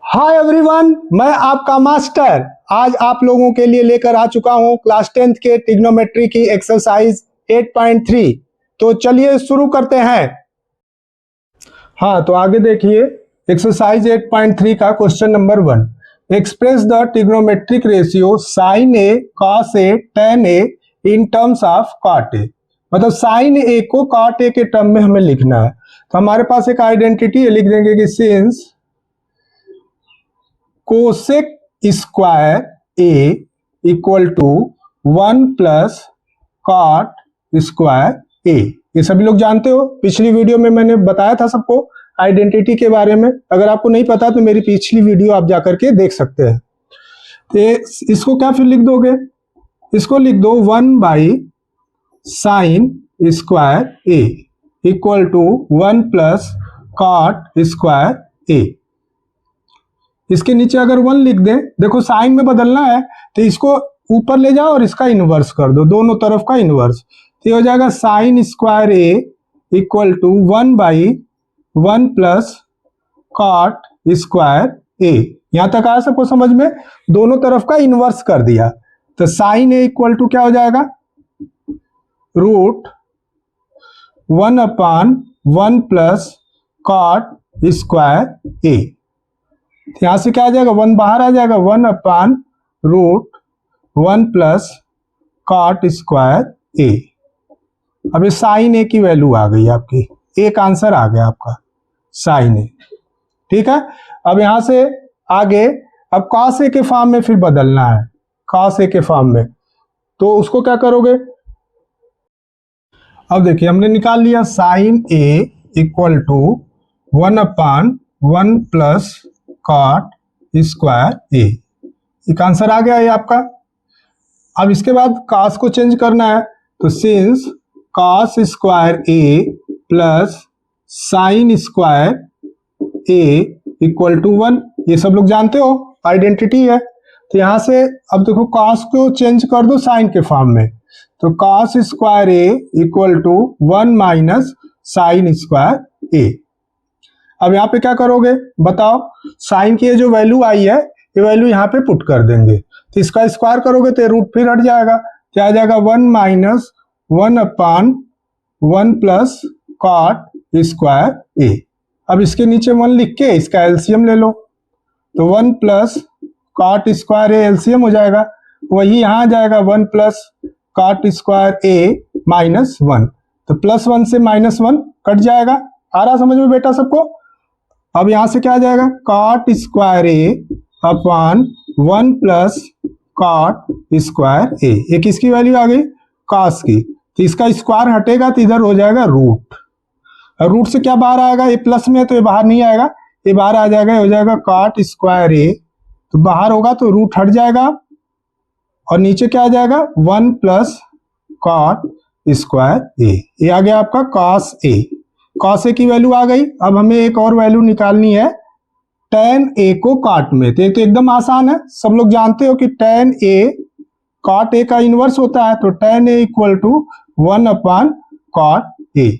Hi everyone, मैं आपका master आज आप लोगों के लिए लेकर आ चुका हूं क्लास 10th के ट्रिग्नोमेट्री की एक्सरसाइज 8.3। तो चलिए शुरू करते हैं। हाँ, तो आगे देखिए एक्सरसाइज 8.3 का question number 1। Express the trigonometric ratio sin A cos A tan A in terms of cot A. मतलब साइन ए को कॉट ए के टर्म में हमें लिखना है। तो हमारे पास एक आइडेंटिटी लिख देंगे कि since cosec square A equal to 1 plus cot square ए। ये सभी लोग जानते हो, पिछली वीडियो में मैंने बताया था सबको आइडेंटिटी के बारे में। अगर आपको नहीं पता तो मेरी पिछली वीडियो आप जाकर के देख सकते हैं। तो इसको क्या फिर लिख दोगे, इसको लिख दो 1 by sine square A equal to 1 plus cot square A. इसके नीचे अगर 1 लिख दें, देखो साइन में बदलना है तो इसको ऊपर ले जाओ और इसका इनवर्स कर दो, दोनों तरफ का इनवर्स। तो ये हो जाएगा sine square A equal to 1 by 1 plus cot square A. यहां तक आया सबको समझ में? दोनों तरफ का इनवर्स कर दिया तो साइन ए इक्वल टू क्या हो जाएगा, root 1/1 plus cot square A. यहां से क्या आ जाएगा, 1 बाहर आ जाएगा, 1/√1 प्लस कॉट स्क्वायर ए। अब ये साइन ए की वैल्यू आ गई आपकी, एक आंसर आ गया आपका साइन ए। ठीक है, अब यहां से आगे अब कॉस ए के फॉर्म में फिर बदलना है, कॉस ए के फॉर्म में। तो उसको क्या करोगे, अब देखिए हमने निकाल लिया sine A equal to 1/1 plus cot square A. एक आंसर आ गया ये आपका। अब इसके बाद कॉस को चेंज करना है तो since cos square A plus sin square A equal to 1, ये सब लोग जानते हो आइडेंटिटी है। तो यहां से अब देखो कॉस को चेंज कर दो साइन के फॉर्म में, तो cos square A equal to 1 minus sine square A. अब यहाँ पे क्या करोगे बताओ, साइन की ये जो वैल्यू आई है ये वैल्यू यहाँ पे पुट कर देंगे, तो इसका स्क्वायर करोगे तो रूट फिर हट जाएगा, क्या आ जाएगा 1 minus 1/1 plus cot square A. अब इसके नीचे 1 लिख के इसका एलसीएम ले लो, तो 1 plus cot square A LCM हो जाएगा, वही यहाँ आ जाएगा 1 plus cot square A minus 1। तो +1 से -1 कट जाएगा। आ रहा समझ में बेटा सबको? अब यहां से क्या आ जाएगा, कॉट स्क्वायर ए अपॉन 1 प्लस कॉट स्क्वायर ए। ये किसकी वैल्यू आ गई, कॉस की। तो इसका स्क्वायर हटेगा तो इधर हो जाएगा रूट, और रूट से क्या बाहर आएगा, ये प्लस में है तो ये बाहर नहीं आएगा, ये बाहर आ जाएगा, हो जाएगा कॉट स्क्वायर ए। तो बाहर होगा तो रूट हट जाएगा और नीचे क्या आ जाएगा 1 प्लस कॉट स्क्वायर ए। ये आ गया आपका कॉस ए। कॉस ए की वैल्यू आ गई। अब हमें एक और वैल्यू निकालनी है टेन ए को कॉट में। तो एकदम आसान है, सब लोग जानते हो कि टेन ए कॉट ए का इनवर्स होता है, तो टेन ए इक्वल टू 1/कॉट ए।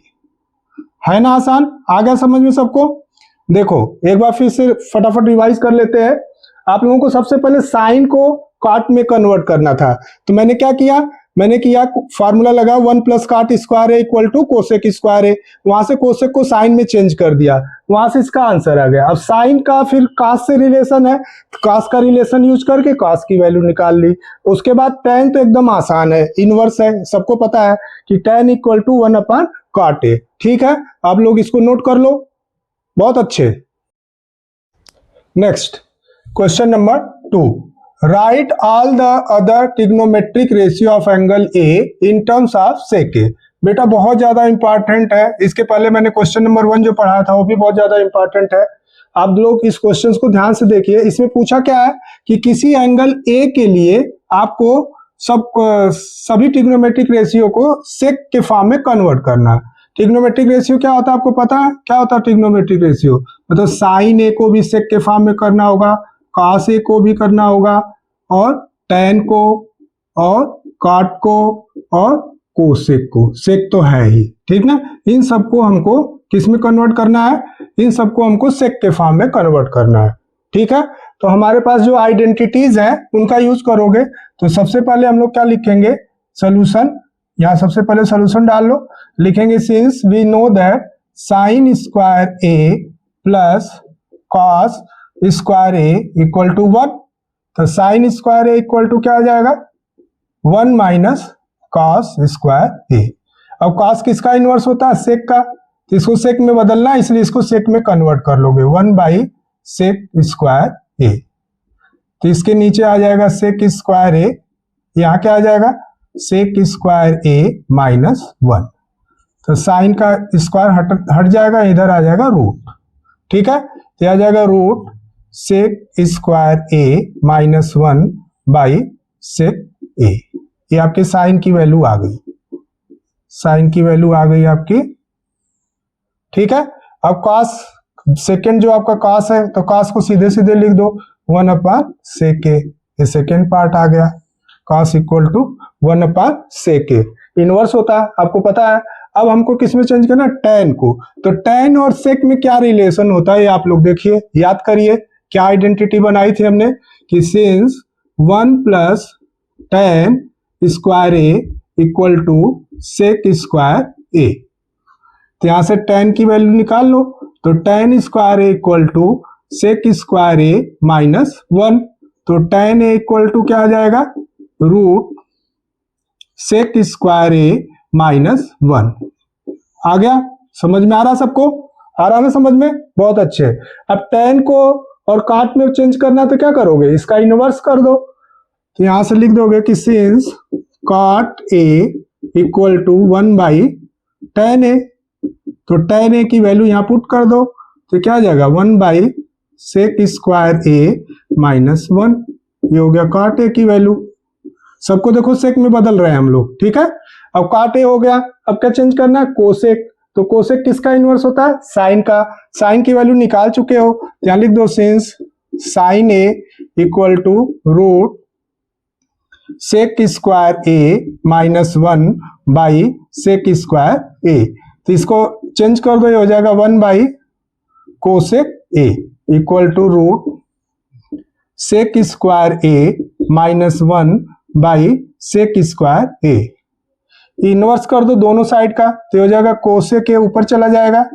है ना आसान? आ गया समझ में सबको? देखो एक बार फिर से फटाफट रिवाइज कर लेते हैं। आप लोगों को सबसे पहले साइन को कॉट में कन्वर्ट करना था, तो मैंने क्या किया, मैंने किया फार्मूला लगा 1 plus cot square A equal to cosec square A. वहां से कोसेक को साइन में चेंज कर दिया, वहां से इसका आंसर आ गया। अब साइन का फिर कॉस से रिलेशन है, तो कॉस का रिलेशन यूज करके कॉस की वैल्यू निकाल ली। उसके बाद टेन तो एकदम आसान है, इनवर्स है, सबको पता है कि टेन इक्वल टू 1/कॉट ए। ठीक है, आप लोग इसको नोट कर लो, बहुत अच्छे। Next question number 2, write all the other trigonometric ratio of angle A in terms of sec A. बेटा बहुत ज्यादा इंपॉर्टेंट है, इसके पहले मैंने क्वेश्चन नंबर 1 जो पढ़ाया था वो भी बहुत ज्यादा इंपॉर्टेंट है। आप लोग इस क्वेश्चन को ध्यान से देखिए। इसमें पूछा क्या है कि किसी एंगल ए के लिए आपको सभी ट्रिग्नोमेट्रिक रेशियो को सेक के फॉर्म में कन्वर्ट करना है। ट्रिग्नोमेट्रिक रेशियो क्या होता है आपको पता है? क्या होता है ट्रिग्नोमेट्रिक रेशियो? मतलब साइन ए को भी सेक के फॉर्म में करना होगा, कॉस ए को भी करना होगा, और टेन को, और कॉट को, और कोसेक को। सेक तो है ही, ठीक ना। इन सबको हमको किस में कन्वर्ट करना है? इन सबको हमको सेक के फॉर्म में कन्वर्ट करना है। ठीक है, तो हमारे पास जो आइडेंटिटीज हैं उनका यूज करोगे। तो सबसे पहले हम लोग क्या लिखेंगे, सोल्यूशन। यहाँ सबसे पहले सोल्यूशन डाल लो, लिखेंगे since we know that sin square A plus cos square A equal to 1। तो sin square A equal to क्या आ जाएगा, 1 माइनस कॉस स्क्वायर ए। अब कॉस किसका इनवर्स होता है, सेक का, तो इसको सेक में बदलना है, इसलिए इसको सेक में कन्वर्ट कर लोगे, 1 बाई सेक स्क्वायर ए। तो इसके नीचे आ जाएगा सेक स्क्वायर ए, यहाँ क्या आ जाएगा सेक स्क्वायर ए माइनस 1। तो साइन का स्क्वायर हट जाएगा, इधर आ जाएगा रूट। ठीक है, तो आ जाएगा root sec square A minus 1 by sec A. ये आपके साइन की वैल्यू आ गई, साइन की वैल्यू आ गई आपकी। ठीक है, अब कॉस सेकेंड जो आपका कॉस है, तो कॉस को सीधे सीधे लिख दो 1 अपॉन सेक ए, ये सेकेंड पार्ट आ गया, cos equal to 1 upon sec A. Inverse होता है आपको पता है। अब हमको किस में चेंज करना, टैन को। तो टैन और सेक में क्या रिलेशन होता है ये आप लोग देखिए, याद करिए क्या आइडेंटिटी बनाई थी हमने कि since 1 plus tan square A equal to sec square ए। तो यहां से टैन की वैल्यू निकाल लो, तो tan square A equal to sec square A minus 1। तो टैन ए इक्वल टू क्या आ जाएगा, root sec square A minus 1। आ गया, समझ में आ रहा सबको, आ रहा है समझ में, बहुत अच्छे। अब टैन को और काट में चेंज करना तो क्या करोगे, इसका इनवर्स कर दो। तो यहां से लिख दोगे कि since cot A equal to 1 by tan A. तो टैन ए की वैल्यू यहां पुट कर दो, तो क्या आ जाएगा 1 by sec square A minus 1। ये हो गया कॉट ए की वैल्यू। सबको देखो सेक में बदल रहे हैं हम लोग। ठीक है, अब कॉट ए हो गया, अब क्या चेंज करना है, कोसेक। तो कोसेक किसका इनवर्स होता है, साइन का। साइन की वैल्यू निकाल चुके हो, यहां लिख दो since sine A equal to root sec square A minus 1 by sec square ए। तो इसको चेंज कर दो, ये हो जाएगा 1 by cosec A equal to root sec square A minus 1 by sec square A. Inverse कर दो दोनों साइड का, तो हो जाएगा कोसेक ए ऊपर चला जाएगा,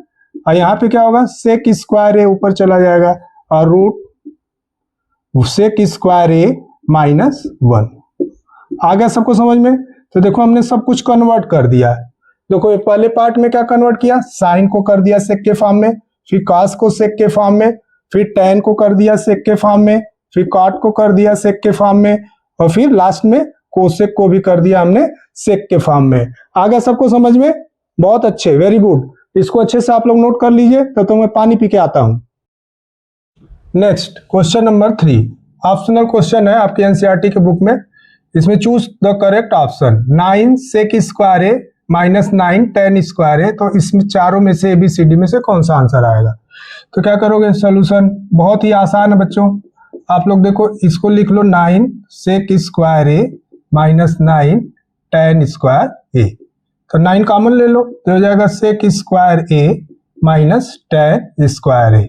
और यहाँ पे क्या होगा सेक स्क्वायर ए ऊपर चला जाएगा, और root sec square A minus 1। आ गया सबको समझ में। तो देखो हमने सब कुछ कन्वर्ट कर दिया। देखो पहले पार्ट में क्या कन्वर्ट किया, साइन को कर दिया सेक के फॉर्म में, फिर कॉस को सेक के फॉर्म में, फिर टैन को कर दिया सेक के फॉर्म में, फिर कॉट को कर दिया सेक के फॉर्म में, और फिर लास्ट में कोसेक को भी कर दिया हमने सेक के फॉर्म में। आ गया सबको समझ में, बहुत अच्छे, वेरी गुड। इसको अच्छे से आप लोग नोट कर लीजिए, तो मैं पानी पी के आता हूं। Next question number 3 optional question है आपके एनसीईआरटी के बुक में। इसमें choose the correct option. 9 sec square A minus 9 tan square ए। तो इसमें चारों में से ABCD में से कौन सा आंसर आएगा। तो क्या करोगे, सोल्यूशन बहुत ही आसान है बच्चों। आप लोग देखो इसको लिख लो 9 sec square A minus 9 tan square ए। तो 9 कॉमन ले लो, तो हो जाएगा सेक square A minus tan square A.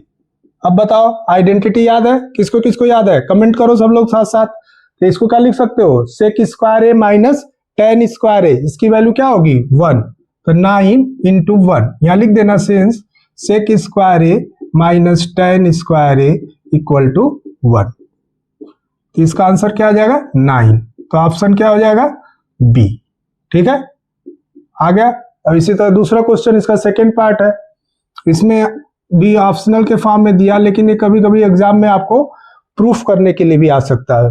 अब बताओ आइडेंटिटी याद है, किसको किसको याद है, कमेंट करो सब लोग साथ साथ। तो इसको क्या लिख सकते हो, सेक square A minus tan square ए, इसकी वैल्यू क्या होगी 1। तो 9 इंटू 1 यहां लिख देना, since sec square A minus tan square A equal to 1। तो इसका आंसर क्या आ जाएगा 9। तो ऑप्शन क्या हो जाएगा बी। ठीक है, आ गया। अब इसी तरह दूसरा क्वेश्चन, इसका सेकेंड पार्ट है। इसमें भी ऑप्शनल के फॉर्म में दिया, लेकिन ये कभी कभी एग्जाम में आपको प्रूफ करने के लिए भी आ सकता है।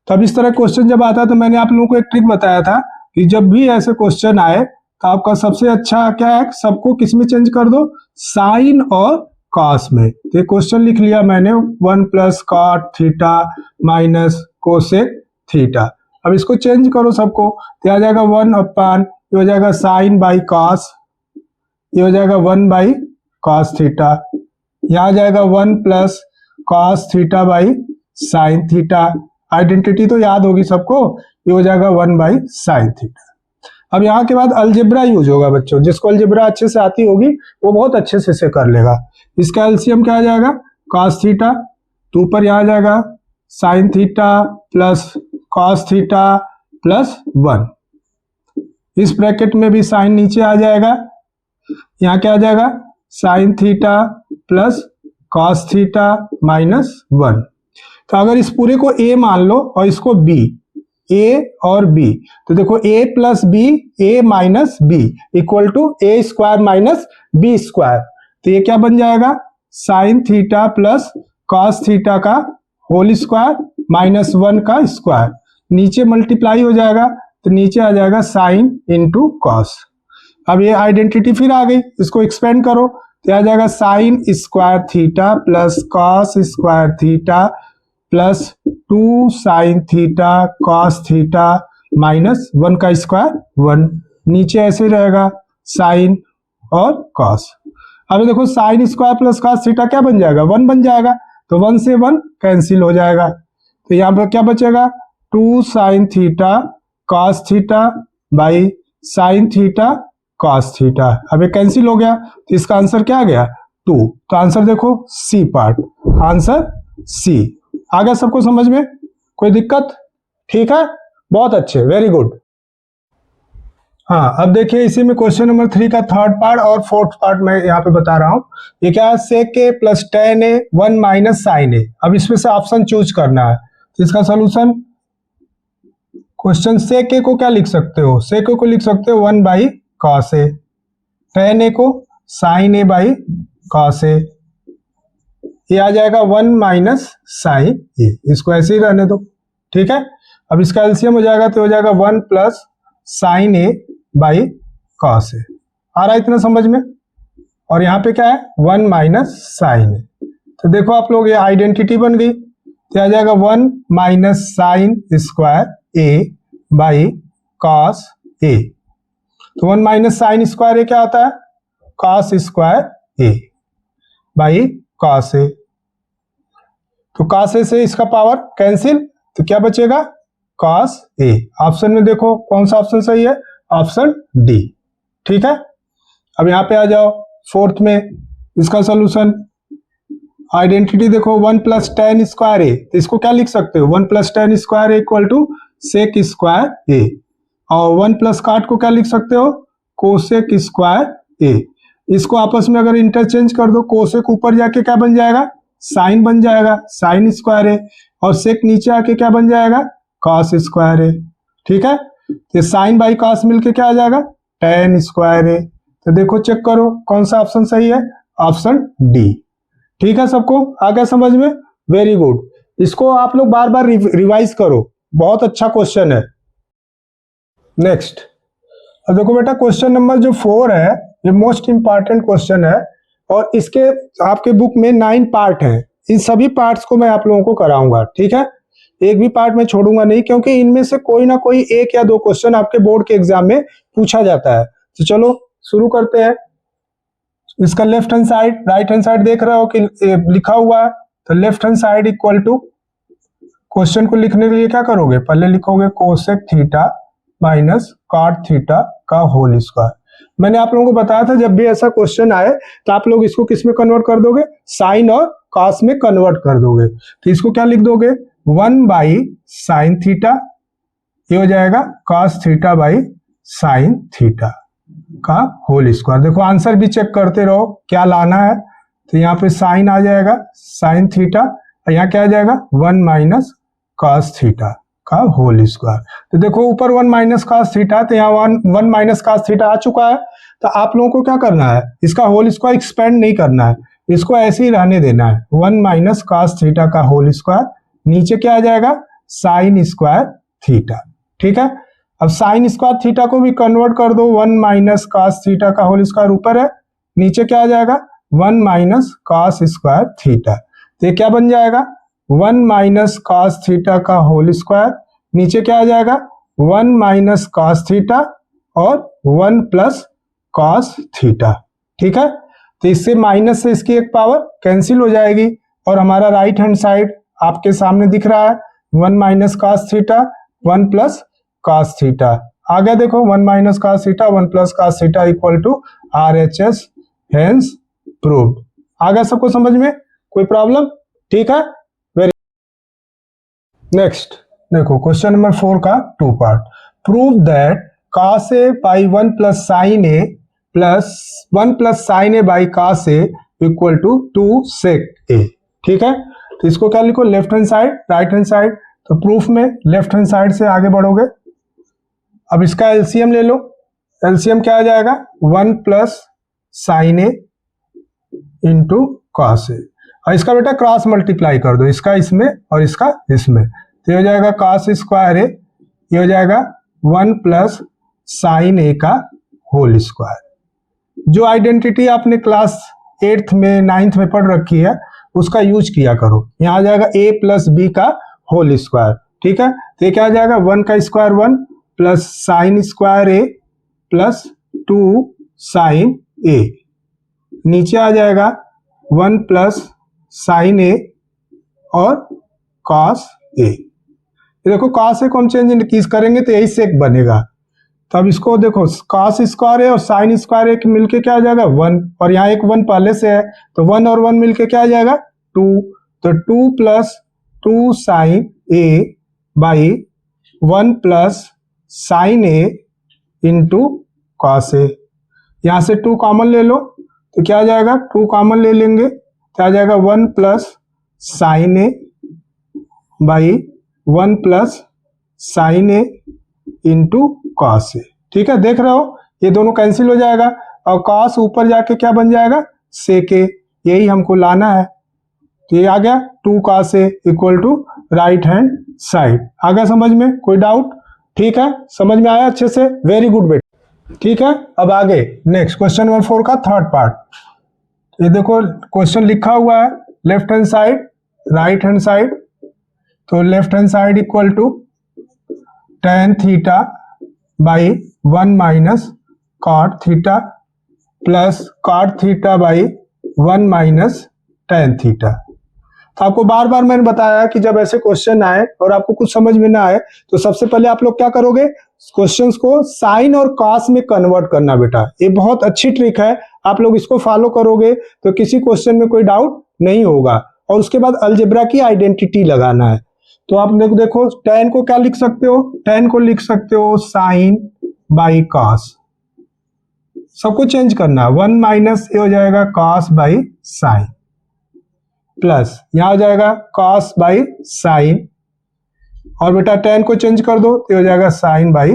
तो अब इस तरह क्वेश्चन जब आता है, तो मैंने आप लोगों को एक ट्रिक बताया था कि जब भी ऐसे क्वेश्चन आए तो आपका सबसे अच्छा क्या है, सबको किस में चेंज कर दो, साइन और कॉस में। तो ये क्वेश्चन लिख लिया मैंने 1 plus cot theta minus cosec theta. अब इसको चेंज करो सबको, तो आ जाएगा 1 अपॉन, ये हो जाएगा साइन बाई कॉस, ये हो जाएगा 1 बाई कॉस थीटा। यहाँ आ जाएगा 1 plus cos theta by sine theta. Identity तो याद होगी सबको, ये हो जाएगा 1 बाई साइन थीटा। अब यहाँ के बाद अलजेब्रा यूज होगा बच्चों, जिसको अलजेब्रा अच्छे से आती होगी वो बहुत अच्छे से इसे कर लेगा। इसका एलसीएम क्या आ जाएगा, कॉस थीटा तो ऊपर यहाँ आ जाएगा sign theta plus cos theta plus 1। इस ब्रैकेट में भी साइन नीचे आ जाएगा, यहाँ क्या आ जाएगा sign theta plus cos theta minus 1। तो अगर इस पूरे को a मान लो और इसको b, a और b, तो देखो a plus B, a minus B equal to a square minus B square. तो ये क्या बन जाएगा sign theta plus cos theta का होल स्क्वायर माइनस 1 का स्क्वायर। नीचे मल्टीप्लाई हो जाएगा तो नीचे आ जाएगा साइन इंटू कॉस। अब ये आइडेंटिटी फिर आ गई, इसको एक्सपेंड करो तो आ जाएगा sine square theta plus cos square theta plus 2 sign theta cos theta minus 1 का स्क्वायर 1। नीचे ऐसे ही रहेगा साइन और कॉस। अब देखो sine square plus cos theta क्या बन जाएगा 1 बन जाएगा, तो 1 से 1 कैंसिल हो जाएगा। तो यहाँ पर क्या बचेगा 2 sign theta cos theta by sine theta cos theta. अब ये कैंसिल हो गया तो इसका आंसर क्या आ गया 2। तो आंसर देखो सी पार्ट, आंसर सी। आ गया सबको समझ में, कोई दिक्कत? ठीक है, बहुत अच्छे, वेरी गुड। हाँ, अब देखिए इसी में क्वेश्चन नंबर 3 का थर्ड पार्ट और फोर्थ पार्ट मैं यहाँ पे बता रहा हूँ। ये क्या है सेक a plus tan A 1 minus sine ए। अब इसमें से ऑप्शन चूज करना है। तो इसका सोल्यूशन क्वेश्चन सेक ए को क्या लिख सकते हो, सेक ए को लिख सकते हो 1 बाई कॉस ए, टेन ए को साइन ए बाई कॉस ए। ये आ जाएगा 1 माइनस साइन ए, इसको ऐसे ही रहने दो। ठीक है, अब इसका एलसीएम हो जाएगा तो हो जाएगा 1 plus sign A by cos A. आ रहा है इतना समझ में? और यहाँ पे क्या है 1 माइनस साइन ए। तो देखो आप लोग ये आइडेंटिटी बन गई, तो आ जाएगा 1 minus sine square A by cos ए। तो 1 माइनस साइन स्क्वायर ए क्या होता है cos square A by cos ए। तो कॉस ए से इसका पावर कैंसिल, तो क्या बचेगा कॉस ए। ऑप्शन में देखो कौन सा ऑप्शन सही है, ऑप्शन डी। ठीक है, अब यहां पे आ जाओ फोर्थ में, इसका सोल्यूशन आइडेंटिटी देखो 1 प्लस टेन स्क्वायर ए, तो इसको क्या लिख सकते हो 1 plus tan square A equal to sec square A. और 1 प्लस काट को क्या लिख सकते हो कोसेक स्क्वायर ए। इसको आपस में अगर इंटरचेंज कर दो, कोसेक ऊपर जाके क्या बन जाएगा साइन बन जाएगा साइन स्क्वायर ए, और सेक नीचे आके क्या बन जाएगा कॉस स्क्वायर ए। ठीक है, तो साइन बाई कॉस मिलके क्या आ जाएगा टेन स्क्वायर ए। तो देखो चेक करो कौन सा ऑप्शन सही है, ऑप्शन डी। ठीक है, सबको आ गया समझ में, वेरी गुड। इसको आप लोग बार बार रिवाइज करो, बहुत अच्छा क्वेश्चन है। नेक्स्ट, अब देखो बेटा क्वेश्चन नंबर जो 4 है ये मोस्ट इंपॉर्टेंट क्वेश्चन है, और इसके आपके बुक में 9 पार्ट हैं। इन सभी पार्ट्स को मैं आप लोगों को कराऊंगा। ठीक है, एक भी पार्ट में छोड़ूंगा नहीं, क्योंकि इनमें से कोई ना कोई 1 या 2 क्वेश्चन आपके बोर्ड के एग्जाम में पूछा जाता है। तो चलो शुरू करते हैं। इसका left hand side right hand side देख रहे हो कि लिखा हुआ है, तो left hand side equal to, question को लिखने के लिए क्या करोगे पहले लिखोगे cosec theta minus cot theta का होल स्क्वायर। मैंने आप लोगों को बताया था जब भी ऐसा क्वेश्चन आए तो आप लोग इसको किस में कन्वर्ट कर दोगे साइन और कॉस में कन्वर्ट कर दोगे। तो इसको क्या लिख दोगे 1 बाई साइन थीटा, ये हो जाएगा cos theta by sine theta का होल स्क्वायर। देखो आंसर भी चेक करते रहो क्या लाना है। तो यहाँ पे साइन आ जाएगा साइन थीटा, और यहाँ क्या आ जाएगा 1 माइनस कॉस थीटा का होल स्क्वायर। तो देखो ऊपर 1 माइनस कॉस थीटा, तो यहाँ 1 माइनस कॉस थीटा आ चुका है। तो आप लोगों को क्या करना है इसका होल स्क्वायर एक्सपेंड नहीं करना है, इसको ऐसे ही रहने देना है 1 माइनस कॉस थीटा का होल स्क्वायर। नीचे क्या आ जाएगा साइन स्क्वायर थीटा। ठीक है, अब साइन स्क्वायर थीटा को भी कन्वर्ट कर दो 1 माइनस कॉस थीटा का होल स्क्वायर ऊपर है, नीचे क्या आ जाएगा 1 माइनस कॉस स्क्वायर थीटा। तो ये क्या बन जाएगा 1 माइनस कॉस थीटा का होल स्क्वायर, नीचे क्या आ जाएगा 1 माइनस कॉस थीटा और 1 प्लस कॉस थीटा। ठीक है, तो इससे माइनस से इसकी एक पावर कैंसिल हो जाएगी, और हमारा राइट हैंड साइड आपके सामने दिख रहा है 1 minus cos theta 1 plus cos theta. आ गया देखो 1 minus cos theta 1 plus cos theta equal to RHS, hence proved. आ गया सबको समझ में, कोई प्रॉब्लम? ठीक है, नेक्स्ट देखो क्वेश्चन नंबर 4 का 2 part. Prove that cos a by 1 plus sign A plus 1 plus sign A by cos a equal to 2 sec a। ठीक है, तो इसको क्या लिखो, left hand side right hand side. तो प्रूफ में लेफ्ट हैंड साइड से आगे बढ़ोगे। अब इसका एलसीएम ले लो। एलसीएम क्या आ जाएगा, 1 plus sign A into cos ए, और इसका बेटा क्रॉस मल्टीप्लाई कर दो, इसका इसमें और इसका इसमें, तो ये हो जाएगा कॉस स्क्वायर ए, ये हो जाएगा 1 प्लस साइन ए का होल स्क्वायर। जो आइडेंटिटी आपने क्लास 8th में 9th में पढ़ रखी है उसका यूज किया करो। यहाँ आ जाएगा a प्लस बी का होल स्क्वायर। ठीक है, तो ये क्या आ जाएगा, 1 का स्क्वायर 1 प्लस साइन स्क्वायर ए प्लस 2 साइन ए, नीचे आ जाएगा 1 प्लस साइन ए और कॉस ए। देखो कॉस ए को हम चेंज करेंगे तो यही सेक बनेगा। तो अब इसको देखो, कॉस स्क्वायर ए और साइन स्क्वायर ए मिलके क्या आ जाएगा 1, और यहाँ एक 1 पहले से है तो 1 और 1 मिलके क्या आ जाएगा 2, तो 2 plus 2 sine A by 1 plus sign A into cos A. यहाँ से 2 कॉमन ले लो तो क्या आ जाएगा, 2 कॉमन ले लेंगे तो आ जाएगा 1 plus sign A by 1 plus sign A into cos A. ठीक है, देख रहे हो ये दोनों कैंसिल हो जाएगा और कॉस ऊपर जाके क्या बन जाएगा, सेक ए, यही हमको लाना है। तो ये आ गया 2 cos A equal to right hand side. आ गया समझ में, कोई डाउट? ठीक है, समझ में आया अच्छे से, वेरी गुड बेटा। ठीक है, अब आगे नेक्स्ट क्वेश्चन नंबर 4 का 3rd पार्ट। ये देखो क्वेश्चन लिखा हुआ है left hand side right hand side. तो left hand side equal to tan theta by 1 minus cot theta plus cot theta by 1 minus tan theta. तो आपको बार बार मैंने बताया कि जब ऐसे क्वेश्चन आए और आपको कुछ समझ में ना आए तो सबसे पहले आप लोग क्या करोगे, क्वेश्चंस को साइन और कॉस में कन्वर्ट करना बेटा। ये बहुत अच्छी ट्रिक है, आप लोग इसको फॉलो करोगे तो किसी क्वेश्चन में कोई डाउट नहीं होगा। और उसके बाद अलजेब्रा की आइडेंटिटी लगाना है। तो आप लोग देखो tan को क्या लिख सकते हो, tan को लिख सकते हो साइन बाई कॉस, सबको चेंज करना है। 1 माइनस ये हो जाएगा कॉस बाई साइन प्लस यहां हो जाएगा कॉस बाई साइन, और बेटा tan को चेंज कर दो तो हो जाएगा साइन बाई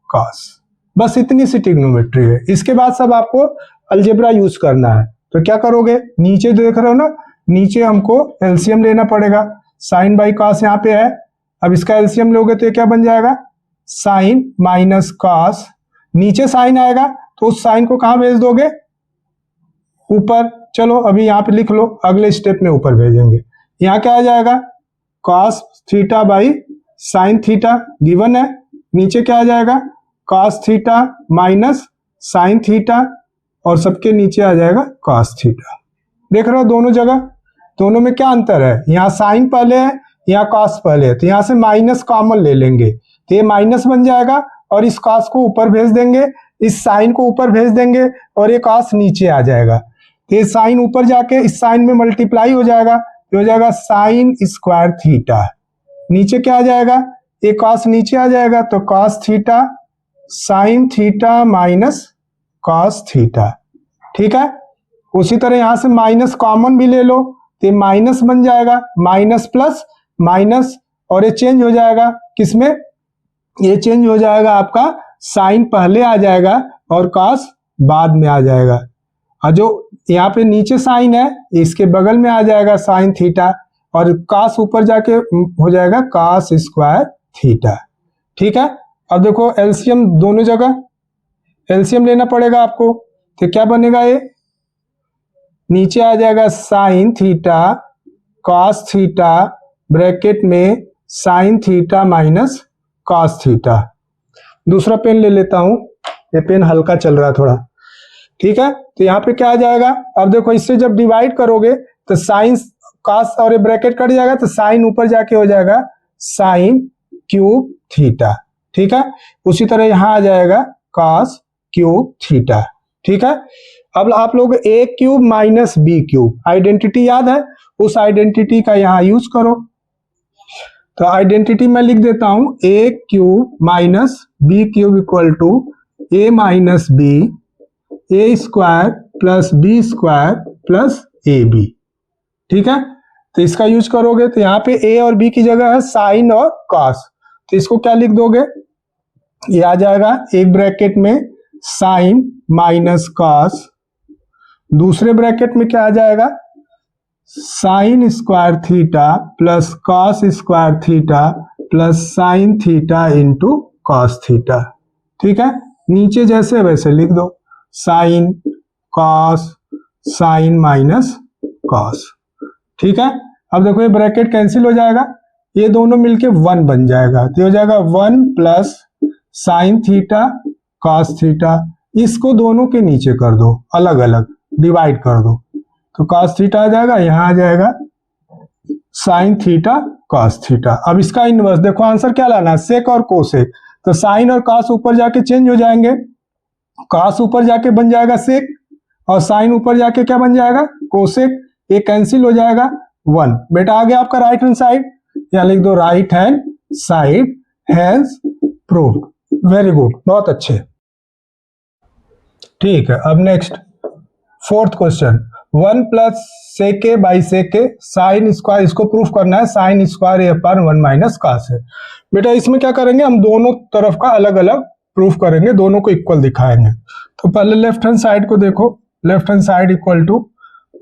कॉस। बस इतनी सी ट्रिग्नोमेट्री है। इसके बाद सब आपको अलजेब्रा यूज करना है। तो क्या करोगे, नीचे देख रहे हो ना, नीचे हमको एलसीएम लेना पड़ेगा। साइन बाई कॉस यहाँ पे है, अब इसका एलसीएम लोगे तो ये क्या बन जाएगा, साइन माइनस कॉस। नीचे साइन आएगा तो उस साइन को कहां भेज दोगे, ऊपर। चलो अभी यहाँ पे लिख लो, अगले स्टेप में ऊपर भेजेंगे। यहाँ क्या आ जाएगा, cos theta by sine theta given है। नीचे क्या आ जाएगा, cos theta minus sine theta, और सबके नीचे आ जाएगा कॉस थीटा। देख रहे हो दोनों जगह, दोनों में क्या अंतर है, यहाँ साइन पहले है यहाँ कॉस पहले है, तो यहाँ से माइनस कॉमन ले लेंगे तो ये माइनस बन जाएगा, और इस कॉस को ऊपर भेज देंगे, इस साइन को ऊपर भेज देंगे, और ये कॉस नीचे आ जाएगा। तो ये साइन ऊपर जाके इस साइन में मल्टीप्लाई हो जाएगा, तो हो जाएगा साइन स्क्वायर थीटा। नीचे क्या आ जाएगा, ये कॉस नीचे आ जाएगा तो cos theta sine theta minus cos theta. ठीक है, उसी तरह यहां से माइनस कॉमन भी ले लो तो ये माइनस बन जाएगा, माइनस प्लस माइनस, और ये चेंज हो जाएगा किसमें, ये चेंज हो जाएगा आपका साइन पहले आ जाएगा और कॉस बाद में आ जाएगा। और जो यहाँ पे नीचे साइन है इसके बगल में आ जाएगा साइन थीटा, और कॉस ऊपर जाके हो जाएगा कॉस स्क्वायर थीटा। ठीक है, अब देखो एलसीएम दोनों जगह एलसीएम लेना पड़ेगा आपको, तो क्या बनेगा, ये नीचे आ जाएगा sign theta cos theta bracket में sine theta minus cos theta. दूसरा पेन ले लेता हूं, ये पेन हल्का चल रहा है थोड़ा। ठीक है, तो यहाँ पे क्या आ जाएगा, अब देखो इससे जब डिवाइड करोगे तो साइन कॉस और ये ब्रैकेट कट जाएगा तो साइन ऊपर जाके हो जाएगा साइन क्यूब थीटा। ठीक है, उसी तरह यहां आ जाएगा कॉस क्यूब थीटा। ठीक है, अब आप लोग a cube minus b cube identity याद है, उस आइडेंटिटी का यहां यूज करो। तो आइडेंटिटी मैं लिख देता हूं, a cube minus b cube equal to a minus b a square plus B square plus a b. ठीक है, तो इसका यूज करोगे तो यहाँ पे ए और बी की जगह है साइन और कॉस, तो इसको क्या लिख दोगे, ये आ जाएगा एक ब्रैकेट में साइन माइनस कॉस, दूसरे ब्रैकेट में क्या आ जाएगा sine square theta plus cos square theta plus sine theta into cos theta. ठीक है, नीचे जैसे वैसे लिख दो, sine cos sine minus cos. ठीक है, अब देखो ये ब्रैकेट कैंसिल हो जाएगा, ये दोनों मिलके 1 बन जाएगा, तो हो जाएगा 1 plus sign theta cos theta, इसको दोनों के नीचे कर दो, अलग अलग डिवाइड कर दो, तो कॉस थीटा आ जाएगा, यहां आ जाएगा साइन थीटा कॉस थीटा। अब इसका इनवर्स देखो, आंसर क्या लाना है, सेक और कोसेक, तो साइन और कॉस ऊपर जाके चेंज हो जाएंगे, कॉस ऊपर जाके बन जाएगा सेक और साइन ऊपर जाके क्या बन जाएगा कोसेक, ये कैंसिल हो जाएगा 1। बेटा आ गया आपका राइट हैंड साइड, या लिख दो right hand side has proved. Very good, बहुत अच्छे। ठीक है, अब next fourth question, 1 plus sec A by sec A sign square, इसको प्रूफ करना है, sin square A upon 1 minus cos है। बेटा इसमें क्या करेंगे, हम दोनों तरफ का अलग अलग प्रूफ करेंगे, दोनों को इक्वल दिखाएंगे। तो पहले लेफ्ट हैंड साइड को देखो, left hand side equal to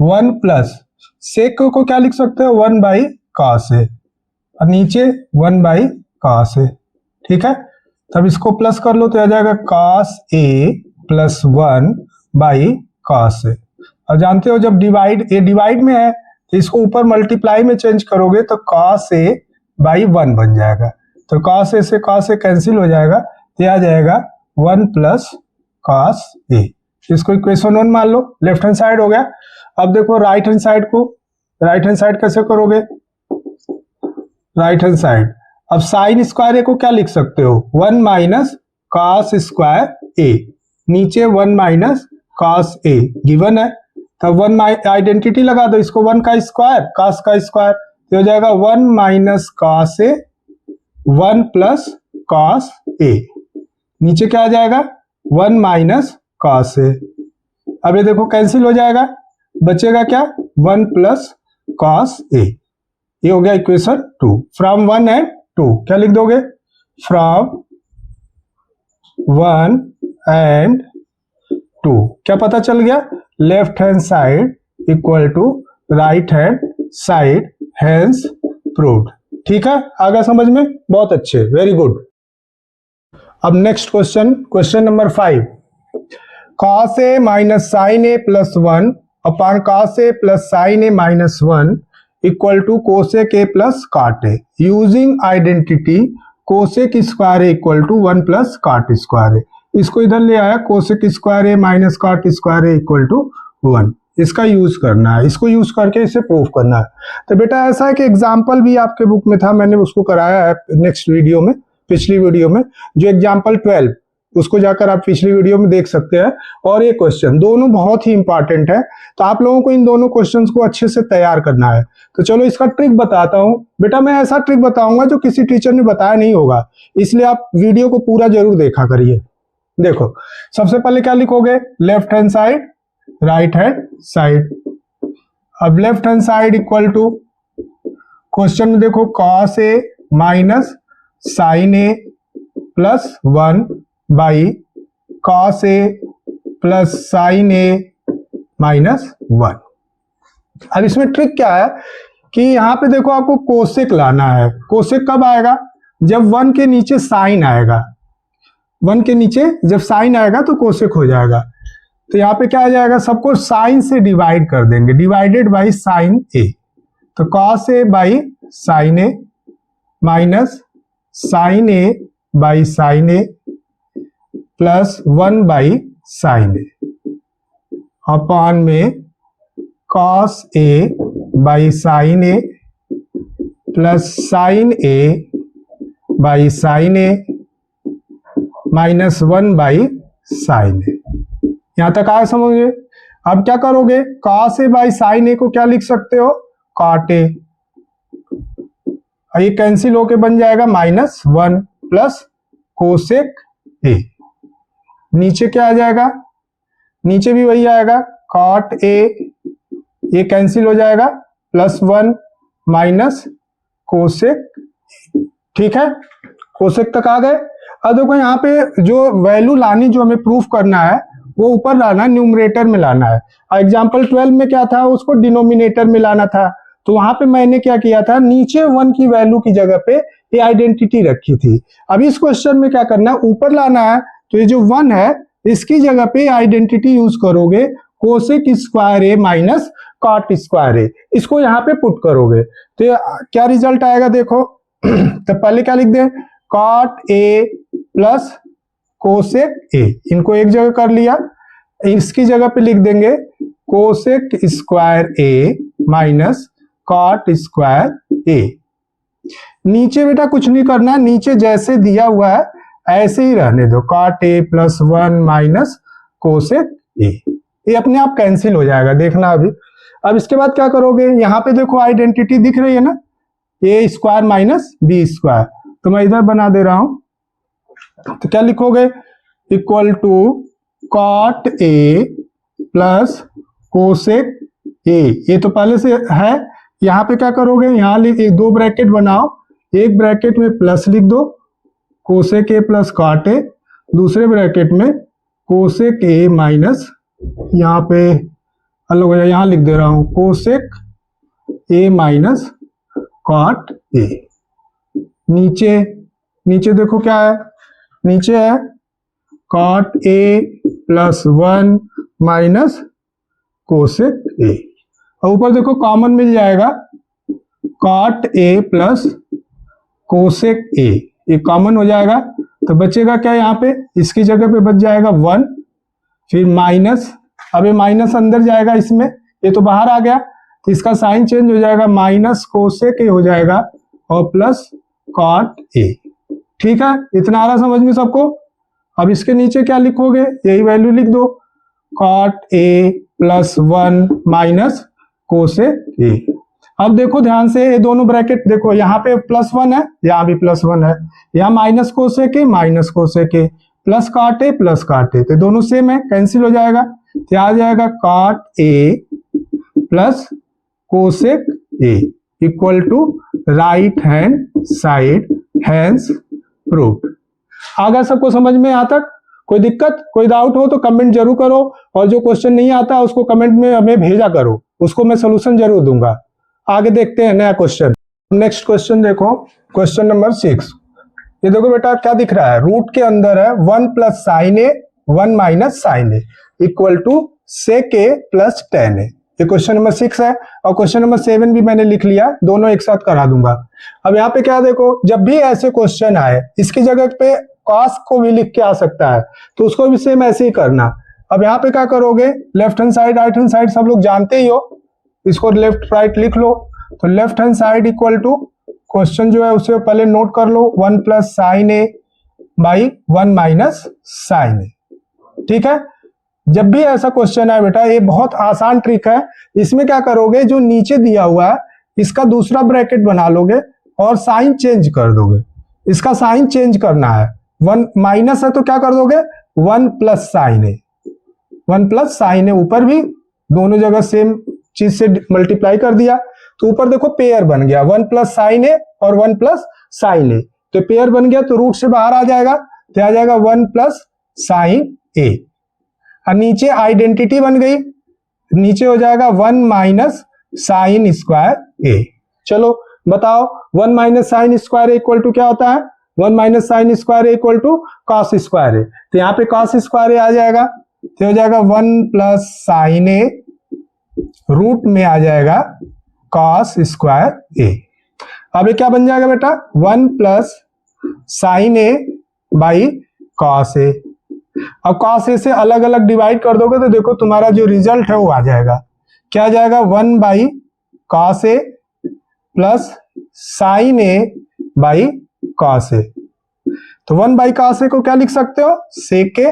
1 plus sec को क्या लिख सकते हो 1 बाई कॉस है, और नीचे 1 बाई कॉस है। ठीक है, तब इसको प्लस कर लो तो आ जाएगा cos a plus 1 by cos है। और जानते हो जब डिवाइड, ए डिवाइड में है तो इसको ऊपर मल्टीप्लाई में चेंज करोगे तो कॉस ए बाई 1 बन जाएगा, तो कॉस ए से कॉस ए कैंसिल हो जाएगा, तो आ जाएगा 1 प्लस कॉस ए। इसको इक्वेशन 1 मान लो, लेफ्ट हैंड साइड हो गया। अब देखो राइट हैंड साइड को, राइट हैंड साइड कैसे करोगे, राइट हैंड साइड, अब साइन स्क्वायर ए को क्या लिख सकते हो 1 माइनस कॉस स्क्वायर ए, नीचे 1 माइनस कॉस ए गिवन है, तब 1 आइडेंटिटी लगा दो, इसको 1 का स्क्वायर कॉस का स्क्वायर, तो हो जाएगा 1 minus cos A 1 plus cos A, नीचे क्या आ जाएगा 1 माइनस कॉस ए। अब ये देखो कैंसिल हो जाएगा, बचेगा क्या 1 प्लस कॉस ए, ये हो गया इक्वेशन 2। फ्रॉम 1 एंड 2 क्या लिख दोगे, फ्रॉम 1 एंड 2 क्या पता चल गया, left hand side equal to right hand side hence proved. ठीक है, आगे समझ में, बहुत अच्छे, वेरी गुड। अब next question, question number 5, cos a minus sine A plus 1 upon cos a plus sign a minus 1 equal to cosec A plus cot a, using identity cosec square A equal to 1 plus cot square a. इसको इधर ले आया, cosec square A minus cot square A equal to 1, इसका use करना है, इसको use करके इसे प्रूफ करना है। तो बेटा ऐसा है कि एग्जाम्पल भी आपके बुक में था, मैंने उसको कराया है नेक्स्ट वीडियो में, पिछली वीडियो में, जो एग्जाम्पल 12, उसको जाकर आप पिछली वीडियो में देख सकते हैं। और ये क्वेश्चन दोनों बहुत ही इंपॉर्टेंट है, तो आप लोगों को इन दोनों क्वेश्चंस को अच्छे से तैयार करना है। तो चलो इसका ट्रिक बताता हूं। बेटा मैं ऐसा ट्रिक बताऊंगा जो किसी टीचर ने बताया नहीं होगा, इसलिए आप वीडियो को पूरा जरूर देखा करिए। देखो सबसे पहले क्या लिखोगे, left hand side right hand side. अब left hand side equal to, question में देखो cos a minus sine A plus 1 by cos a plus sign a minus 1। अब इसमें ट्रिक क्या है कि यहां पे देखो आपको कोसेक लाना है। कोसेक कब आएगा, जब 1 के नीचे साइन आएगा, 1 के नीचे जब साइन आएगा तो कोसेक हो जाएगा। तो यहाँ पे क्या आ जाएगा, सबको साइन से डिवाइड कर देंगे, डिवाइडेड बाई साइन ए, तो cos a by sine a minus sine A by sine A plus 1 by sine a upon में cos a by sine A plus sign A by sine a minus 1 by sine a. यहां तक आया समझे। अब क्या करोगे, cos a by sine a को क्या लिख सकते हो, cot ए, और ये कैंसिल होके बन जाएगा -1 प्लस कोसेक ए। नीचे क्या आ जाएगा, नीचे भी वही आएगा कॉट ए, ये कैंसिल हो जाएगा +1 माइनस कोसेक। ठीक है, कोसेक तक आ गए। अब देखो यहाँ पे जो वैल्यू लानी, जो हमें प्रूफ करना है वो ऊपर लाना है, न्यूमरेटर में लाना है। एग्जाम्पल 12 में क्या था, उसको डिनोमिनेटर में लाना था। तो वहां पे मैंने क्या किया था, नीचे 1 की वैल्यू की जगह पे ये आइडेंटिटी रखी थी। अब इस क्वेश्चन में क्या करना है, ऊपर लाना है। तो ये जो 1 है इसकी जगह पे आइडेंटिटी यूज करोगे, cosec square A minus cot square a, इसको यहाँ पे पुट करोगे तो क्या रिजल्ट आएगा देखो। तो पहले क्या लिख दें, cot A plus cosec A, इनको एक जगह कर लिया। इसकी जगह पे लिख देंगे cosec square A minus cot square ए। नीचे बेटा कुछ नहीं करना है, नीचे जैसे दिया हुआ है ऐसे ही रहने दो, cot A +1 minus cosec A. ये अपने आप कैंसिल हो जाएगा, देखना अभी। अब इसके बाद क्या करोगे, यहाँ पे देखो आइडेंटिटी दिख रही है ना, ए स्क्वायर माइनस बी स्क्वायर, तो मैं इधर बना दे रहा हूं। तो क्या लिखोगे, equal to cot A plus cosec A. ये तो पहले से है, यहाँ पे क्या करोगे, यहाँ एक 2 ब्रैकेट बनाओ, एक ब्रैकेट में प्लस लिख दो cosec A plus cot A, दूसरे ब्रैकेट में कोसेक ए माइनस, यहाँ पे अलग हो जाए, यहाँ लिख दे रहा हूं cosec A minus cot A. नीचे नीचे देखो क्या है, नीचे है cot A +1 minus cosec A, और ऊपर देखो कॉमन मिल जाएगा cot A plus cosec A, ये कॉमन हो जाएगा। तो बचेगा क्या यहाँ पे, इसकी जगह पे बच जाएगा 1, फिर माइनस, अब ये माइनस अंदर जाएगा इसमें, ये तो बाहर आ गया, तो इसका साइन चेंज हो जाएगा, माइनस कोसेक ए हो जाएगा और प्लस कॉट ए। ठीक है, इतना आ रहा समझ में सबको। अब इसके नीचे क्या लिखोगे, यही वैल्यू लिख दो, cot A +1 minus cosec A. अब देखो ध्यान से, ये दोनों ब्रैकेट देखो, यहाँ पे +1 है, यहाँ भी +1 है, यहाँ minus cosec A minus cosec A plus cot A, तो दोनों सेम है, कैंसिल हो जाएगा। तो आ जाएगा cot A plus cosec A equal to right hand side, hence proved. आ गया सबको समझ में यहाँ तक? कोई दिक्कत, कोई डाउट हो तो कमेंट जरूर करो, और जो क्वेश्चन नहीं आता उसको कमेंट में हमें भेजा करो, उसको मैं सोल्यूशन जरूर दूंगा। आगे देखते हैं नया क्वेश्चन। नेक्स्ट क्वेश्चन देखो, क्वेश्चन नंबर 6। ये देखो बेटा क्या दिख रहा है, रूट के अंदर है 1 plus sign a 1 minus sine A equal to sec a plus tan a. ये क्वेश्चन नंबर 6 है, और क्वेश्चन नंबर 7 भी मैंने लिख लिया, दोनों एक साथ करा दूंगा। अब यहाँ पे क्या देखो, जब भी ऐसे क्वेश्चन आए इसकी जगह पे कॉस को भी लिख के आ सकता है, तो उसको भी सेम ऐसे ही करना। अब यहाँ पे क्या करोगे, left hand side right hand side सब लोग जानते ही हो, इसको लेफ्ट राइट लिख लो। तो left hand side equal to, question जो है उसे पहले नोट कर लो, 1 plus sign A by 1 minus sine a. ठीक है, जब भी ऐसा क्वेश्चन है बेटा, ये बहुत आसान ट्रिक है। इसमें क्या करोगे, जो नीचे दिया हुआ है इसका दूसरा ब्रैकेट बना लोगे और साइन चेंज कर दोगे। इसका साइन चेंज करना है, 1 माइनस है तो क्या कर दोगे, 1 plus sign a, 1 plus sign ए, ऊपर भी दोनों जगह सेम चीज से मल्टीप्लाई कर दिया, तो ऊपर देखो पेयर बन गया, 1 प्लस साइन ए और 1 प्लस साइन ए, तो पेयर बन गया, तो रूट से बाहर आ जाएगा, तो आ जाएगा 1 प्लस साइन ए। और नीचे आइडेंटिटी बन गई, नीचे हो जाएगा 1 माइनस साइन स्क्वायर ए। चलो बताओ, 1 minus sine square A equal to क्या होता है, 1 minus sine square A equal to cos square ए। तो यहाँ पे कॉस स्क्वायर ए आ जाएगा, तो हो जाएगा 1 प्लस साइन ए, रूट में आ जाएगा कॉस स्क्वायर ए। अब ये क्या बन जाएगा बेटा, 1 plus sign A by cos a. अब कॉस ए से अलग अलग डिवाइड कर दोगे तो देखो तुम्हारा जो रिजल्ट है वो आ जाएगा, क्या आ जाएगा, 1 by cos a plus sign A by cos ए। तो 1 बाई कॉस ए को क्या लिख सकते हो, सेक ए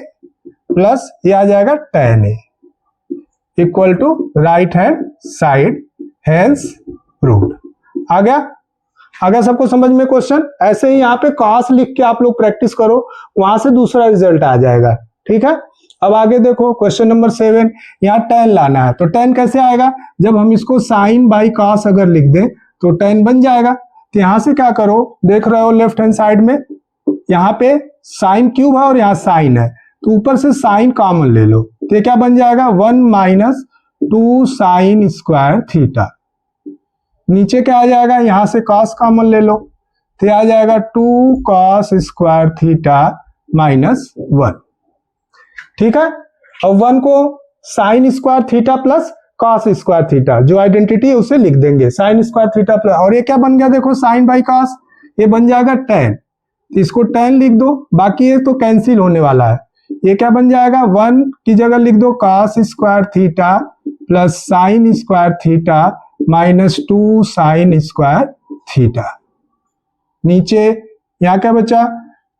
प्लस ये आ जाएगा tan a equal to right hand side, hence proved. आ गया? आ गया सबको समझ में क्वेश्चन? ऐसे ही यहाँ पे कॉस लिख के आप लोग प्रैक्टिस करो, वहां से दूसरा रिजल्ट आ जाएगा। ठीक है, अब आगे देखो क्वेश्चन नंबर 7, यहाँ tan लाना है। तो tan कैसे आएगा? जब हम इसको साइन बाई कॉस अगर लिख दें तो tan बन जाएगा। तो यहाँ से क्या करो, देख रहे हो लेफ्ट हैंड साइड में यहाँ पे साइन क्यूब है और यहाँ साइन है, तो ऊपर से साइन कॉमन ले लो। तो क्या बन जाएगा? 1 माइनस 2 साइन स्क्वायर थीटा। नीचे क्या आ जाएगा? यहां से cos कॉमन ले लो, तो आ जाएगा 2 cos स्क्वायर थीटा माइनस 1। ठीक है, अब 1 को sine square theta plus cos square theta, जो आइडेंटिटी है उसे लिख देंगे, साइन स्क्वायर थीटा प्लस, और ये क्या बन गया? देखो साइन बाई cos, ये बन जाएगा tan, इसको tan लिख दो, बाकी ये तो कैंसिल होने वाला है। ये क्या बन जाएगा? 1 की जगह लिख दो cos square theta plus sin square theta minus 2 sine square theta. नीचे यहां क्या बचा?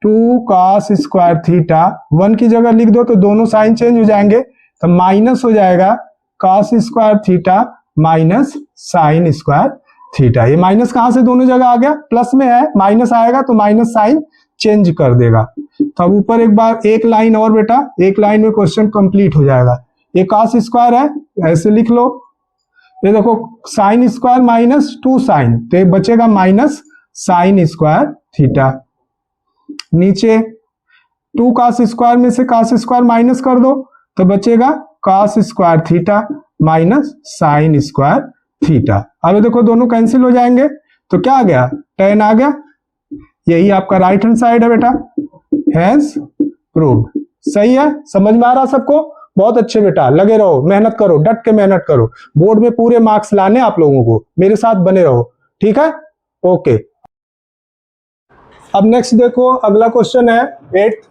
2 cos स्क्वायर थीटा, 1 की जगह लिख दो तो दोनों साइन चेंज हो जाएंगे, तो माइनस हो जाएगा cos square theta minus sine square theta. ये माइनस कहां से दोनों जगह आ गया? प्लस में है, माइनस आएगा तो माइनस साइन चेंज कर देगा। तो अब ऊपर एक बार एक लाइन और बेटा, एक लाइन में क्वेश्चन कंप्लीट हो जाएगा। ये cos स्क्वायर है, ऐसे लिख लो। ये देखो साइन स्क्वायर माइनस 2 साइन, तो ये बचेगा माइनस साइन स्क्वायर थीटा। नीचे 2 cos स्क्वायर में से cos स्क्वायर माइनस कर दो तो बचेगा cos square theta minus sine square theta. अब देखो दोनों कैंसिल हो जाएंगे, तो क्या आ गया? tan आ गया। यही आपका राइट हैंड साइड है बेटा, हैंस प्रूव्ड। सही है, समझ में आ रहा सबको? बहुत अच्छे बेटा, लगे रहो, मेहनत करो, डट के मेहनत करो, बोर्ड में पूरे मार्क्स लाने आप लोगों को, मेरे साथ बने रहो। ठीक है, ओके। अब नेक्स्ट देखो, अगला क्वेश्चन है 8।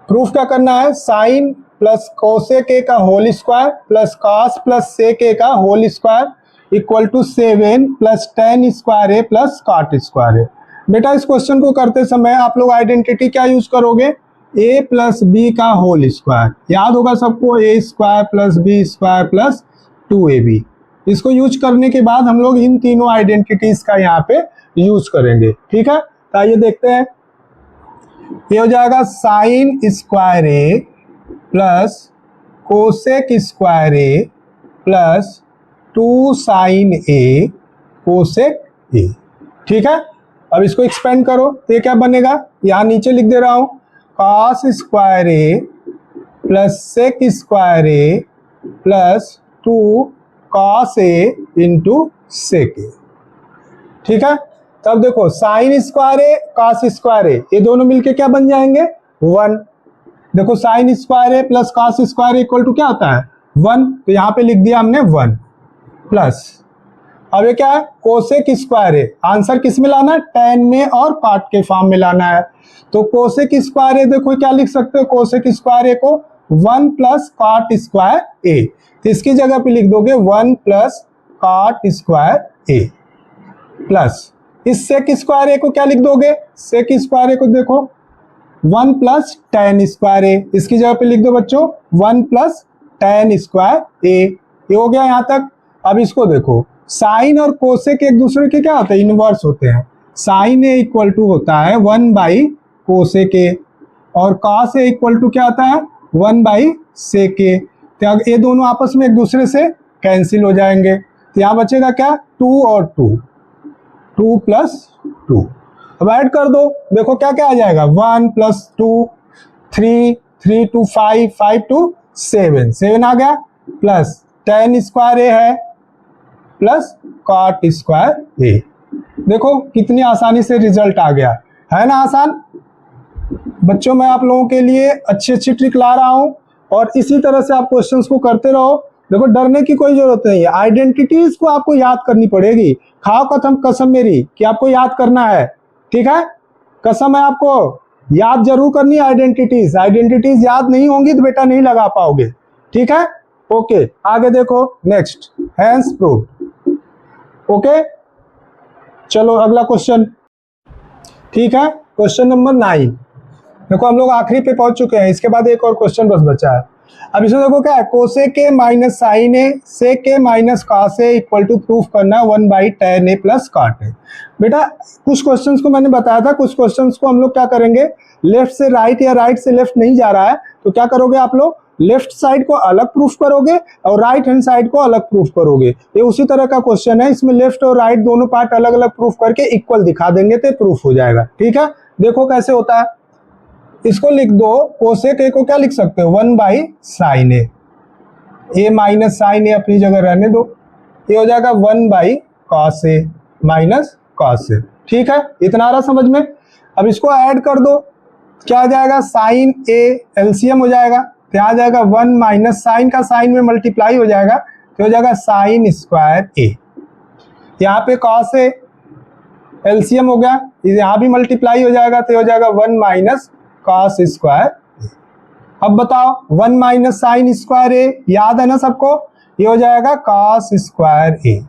प्रूफ क्या करना है? साइन प्लस कोसेक ए का whole square plus cos plus sec a का whole square equal to 7 plus tan square A plus cot square a. बेटा इस क्वेश्चन को करते समय आप लोग आइडेंटिटी क्या यूज करोगे? a प्लस बी का होल स्क्वायर, याद होगा सबको, a square plus B square plus 2ab। इसको यूज करने के बाद हम लोग इन तीनों आइडेंटिटीज का यहाँ पे यूज करेंगे। ठीक है, तो आइए देखते हैं। ये हो जाएगा sine square A plus cosec square A plus 2 sine A cosec A. ठीक है, अब इसको एक्सपेंड करो तो ये क्या बनेगा? यहाँ नीचे लिख दे रहा हूं, cos square A plus sec square A plus 2 cos A into sec A. ठीक है, तब देखो sine square A cos square ए, ये दोनों मिलके क्या बन जाएंगे? 1। देखो sine square A plus cos square equal to क्या होता है? 1, तो यहाँ पे लिख दिया हमने 1 प्लस, अब ये क्या है? कोसेक स्क्वायर है। आंसर किस में लाना है? tan में और कॉट के फॉर्म में लाना है। तो कोसेक स्क्वायर है, देखो क्या लिख सकते हो? कोसेक स्क्वायर ए को 1 प्लस कॉट स्क्वायर ए, तो इसकी जगह पे लिख दोगे 1 प्लस कॉट स्क्वायर ए प्लस इस सेक स्क्वायर ए को क्या लिख दोगे? सेक स्क्वायर ए को देखो 1 प्लस tan स्क्वायर ए, इसकी जगह पे लिख दो बच्चों 1 प्लस tan स्क्वायर ए। ये हो गया यहाँ तक। अब इसको देखो, साइन और कोसेक एक दूसरे के क्या होते हैं? इनवर्स होते हैं। साइन ए इक्वल टू होता है 1 बाई कोसेक ए और कॉस ए इक्वल टू क्या होता है? 1 बाई सेक ए। तो ये दोनों आपस में एक दूसरे से कैंसिल हो जाएंगे, तो यहाँ बचेगा क्या? 2 और 2, 2 प्लस 2। अब ऐड कर दो, देखो क्या क्या आ जाएगा? 1 प्लस 2 3, 3 टू 5, 5 टू 7, 7 आ गया प्लस tan स्क्वायर ए है प्लस कॉट स्क्वायर ए। देखो कितनी आसानी से रिजल्ट आ गया है ना? आसान बच्चों, मैं आप लोगों के लिए अच्छी अच्छी ट्रिक ला रहा हूं और इसी तरह से आप क्वेश्चंस को करते रहो। देखो डरने की कोई जरूरत नहीं है, आइडेंटिटीज को आपको याद करनी पड़ेगी। खाओ कसम मेरी कि आपको याद करना है। ठीक है, कसम है आपको, याद जरूर करनी है आइडेंटिटीज। आइडेंटिटीज याद नहीं होंगी तो बेटा नहीं लगा पाओगे। ठीक है, ओके। आगे देखो, नेक्स्ट हैंस प्रूव्ड। ओके, चलो अगला क्वेश्चन। ठीक है, क्वेश्चन नंबर 9। देखो हम लोग आखिरी पे पहुंच चुके हैं, इसके बाद एक और क्वेश्चन बस बचा है। अब इसमें देखो क्या है, cosec A minus sine A sec A minus cos A equal to proof करना है 1/tan ए प्लस कॉट ए। बेटा कुछ क्वेश्चंस को मैंने बताया था, कुछ क्वेश्चंस को हम लोग क्या करेंगे, लेफ्ट से राइट या राइट से लेफ्ट नहीं जा रहा है तो क्या करोगे आप लोग, लेफ्ट साइड को अलग प्रूफ करोगे और राइट हैंड साइड को अलग प्रूफ करोगे। ये उसी तरह का क्वेश्चन है, इसमें लेफ्ट और राइट दोनों पार्ट अलग अलग प्रूफ करके इक्वल दिखा देंगे तो प्रूफ हो जाएगा। ठीक है, देखो कैसे होता है, इसको लिख दो, कोसेक ए को क्या लिख सकते हो 1/sin ए माइनस साइन ए अपनी जगह रहने दो, ये हो जाएगा 1/cos ए माइनस cos ए। ठीक है, इतना आ रहा समझ में। अब इसको ऐड कर दो, क्या आ जाएगा, साइन ए एलसीएम हो जाएगा तो आ जाएगा 1 माइनस साइन का साइन में मल्टीप्लाई हो जाएगा तो हो जाएगा साइन स्क्वायर ए। यहाँ पे cos ए एलसीएम हो गया, यहाँ भी मल्टीप्लाई हो जाएगा तो हो जाएगा 1 माइनस cos स्क्वायर ए। अब बताओ 1 माइनस साइन स्क्वायर ए याद है ना सबको, ये हो जाएगा cos square A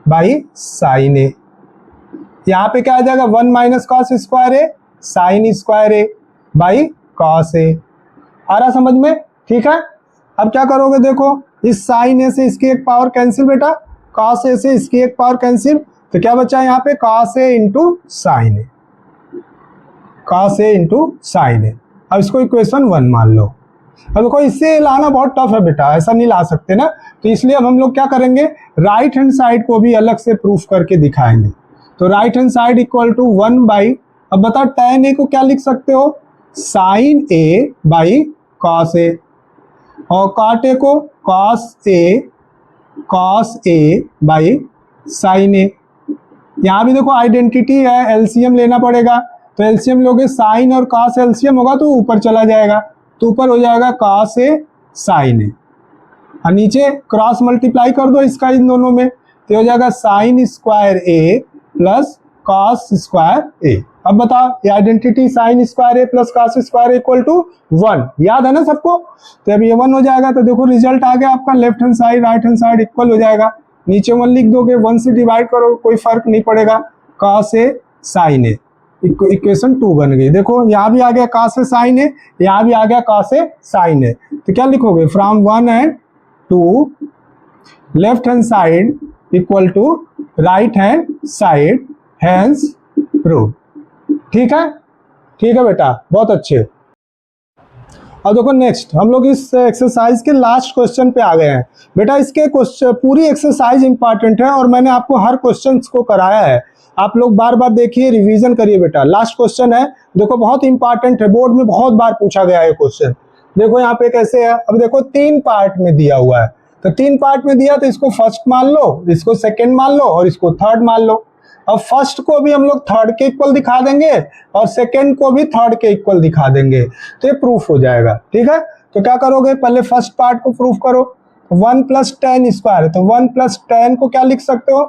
by sine a. यहाँ पे क्या आ जाएगा 1 minus cos square a sign square A by cos a. आ रहा समझ में। ठीक है, अब क्या करोगे, देखो इस साइन ए से इसकी एक पावर कैंसिल बेटा, cos ए से इसकी एक पावर कैंसिल, तो क्या बचा यहाँ पे cos A into sine A, cos A into sine ए। अब इसको इक्वेशन 1 मान लो। अब देखो इससे लाना बहुत टफ है बेटा, ऐसा नहीं ला सकते ना, तो इसलिए अब हम लोग क्या करेंगे, राइट हैंड साइड को भी अलग से प्रूफ करके दिखाएंगे। तो right hand side equal to 1 अब बताओ tan ए को क्या लिख सकते हो, साइन ए बाई cos ए, और cot ए को cos a by sine a. यहाँ भी देखो आइडेंटिटी है, एलसीएम लेना पड़ेगा, तो एलसीएम लोगे, साइन और cos एलसीएम होगा तो ऊपर चला जाएगा, तो ऊपर हो जाएगा cos ए साइन ए, और नीचे क्रॉस मल्टीप्लाई कर दो इसका इन दोनों में तो हो जाएगा sine square A plus cos square A. अब बताओ ये identity sine square A plus cos square equal to 1 याद है ना सबको, तो अब ये 1 हो जाएगा, तो देखो रिजल्ट आ गया आपका, left hand side right hand side equal हो जाएगा, नीचे 1 लिख दोगे, 1 से डिवाइड करो कोई फर्क नहीं पड़ेगा, cos ए साइन ए, इक्वेशन 2 बन गई। देखो यहाँ भी आ गया cos ए साइन ए, यहाँ भी आ गया cos ए साइन ए, तो क्या लिखोगे, from 1 and 2 left hand side equal to right hand side hence prove. ठीक है बेटा, बहुत अच्छे। अब देखो नेक्स्ट हम लोग इस एक्सरसाइज के लास्ट क्वेश्चन पे आ गए हैं। बेटा इसके क्वेश्चन पूरी एक्सरसाइज इंपॉर्टेंट है और मैंने आपको हर क्वेश्चन को कराया है, आप लोग बार बार देखिए, रिवीजन करिए बेटा। लास्ट क्वेश्चन है, देखो बहुत इंपॉर्टेंट है, बोर्ड में बहुत बार पूछा गया है क्वेश्चन। देखो यहाँ पे कैसे है, अब देखो 3 पार्ट में दिया हुआ है, तो 3 पार्ट में दिया तो इसको फर्स्ट मान लो, इसको सेकेंड मान लो और इसको थर्ड मान लो। अब फर्स्ट को भी हम लोग थर्ड के इक्वल दिखा देंगे और सेकेंड को भी थर्ड के इक्वल दिखा देंगे, तो ये प्रूफ हो जाएगा। ठीक है, तो क्या करोगे, पहले फर्स्ट पार्ट को प्रूफ करो, 1 प्लस tan स्क्वायर है, तो 1 प्लस tan को क्या लिख सकते हो,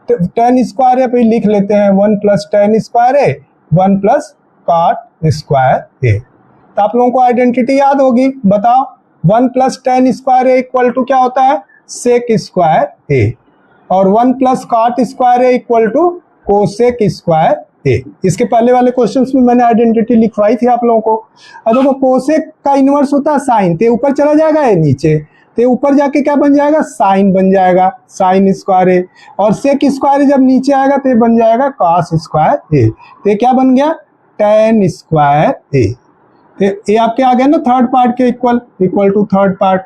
तो tan स्क्वायर है, फिर लिख लेते हैं 1 प्लस tan स्क्वायर है 1 प्लस cot स्क्वायर है। तो आप लोगों को आइडेंटिटी याद होगी, बताओ 1 प्लस tan स्क्वायर है इक्वल टू क्या होता है, sec स्क्वायर ए, और 1 प्लस cot स्क्वायर है equal to cosec square A. इसके पहले वाले क्वेश्चंस में मैंने आइडेंटिटी लिखवाई थी आप लोगों को। अब देखो कोसेक का इनवर्स होता है साइन, तो ऊपर चला जाएगा ये नीचे, तो ऊपर जाके क्या बन जाएगा, साइन बन जाएगा, साइन स्क्वायर ए, और सेक स्क्वायर जब नीचे आएगा तो ये बन जाएगा cos स्क्वायर ए, तो ये क्या बन गया, tan स्क्वायर ए। तो ये आपके आ गया ना थर्ड पार्ट के इक्वल टू थर्ड पार्ट।